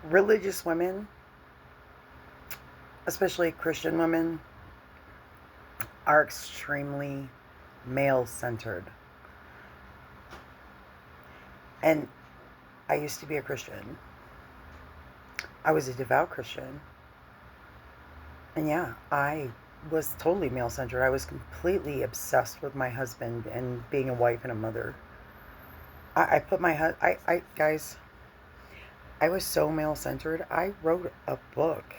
Religious women, especially Christian women, are extremely male centered. And I used to be a Christian. I was a devout Christian. And yeah, I was totally male centered. I was completely obsessed with my husband and being a wife and a mother. I put my guys, I was so male centered. I wrote a book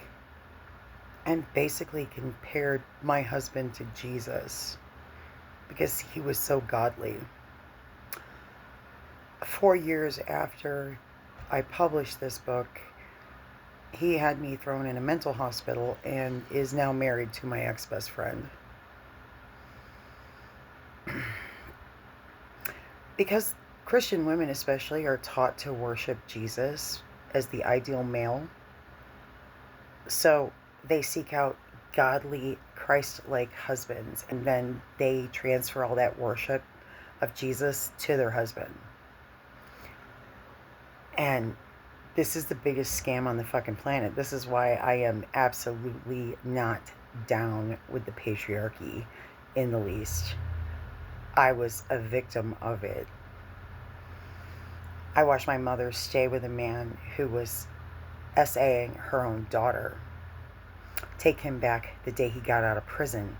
and basically compared my husband to Jesus because he was so godly. 4 years after I published this book, he had me thrown in a mental hospital and is now married to my ex best friend. Because Christian women, especially, are taught to worship Jesus as the ideal male, so they seek out godly, Christ like husbands, and then they transfer all that worship of Jesus to their husband. And this is the biggest scam on the fucking planet. This is why I am absolutely not down with the patriarchy in the least. I was a victim of it. I watched my mother stay with a man who was SAing her own daughter, take him back the day he got out of prison.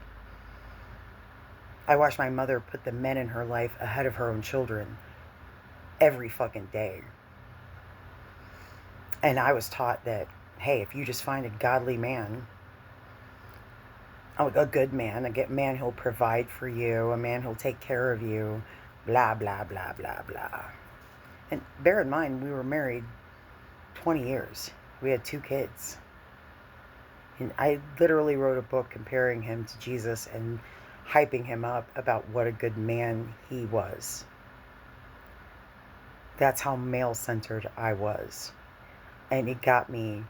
I watched my mother put the men in her life ahead of her own children every fucking day. And I was taught that, hey, if you just find a godly man, a good man, a man who'll provide for you, a man who'll take care of you, blah, blah, blah, blah, blah. And bear in mind, we were married 20 years. We had 2 kids. And I literally wrote a book comparing him to Jesus and hyping him up about what a good man he was. That's how male-centered I was. And it got me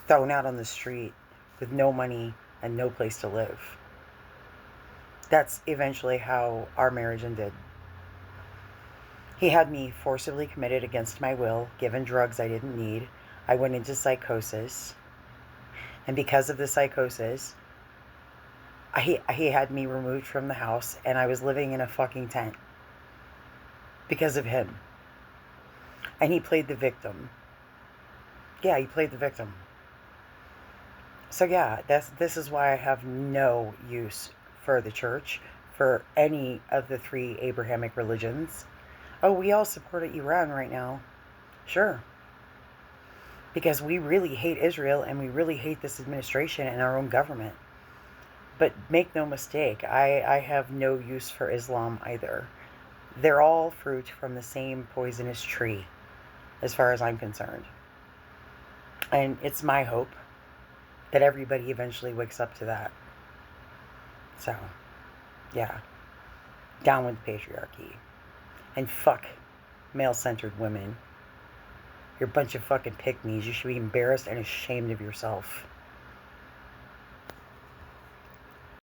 thrown out on the street with no money and no place to live. That's eventually how our marriage ended. He had me forcibly committed against my will, given drugs I didn't need. I went into psychosis. And because of the psychosis, he had me removed from the house, and I was living in a fucking tent because of him. And he played the victim. Yeah, he played the victim. So yeah, this is why I have no use for the church, for any of the 3 Abrahamic religions. Oh, we all support Iran right now. Sure. Because we really hate Israel and we really hate this administration and our own government. But make no mistake, I have no use for Islam either. They're all fruit from the same poisonous tree, as far as I'm concerned. And it's my hope that everybody eventually wakes up to that. So, yeah, down with the patriarchy. And fuck male-centered women. You're a bunch of fucking pick-me's. You should be embarrassed and ashamed of yourself.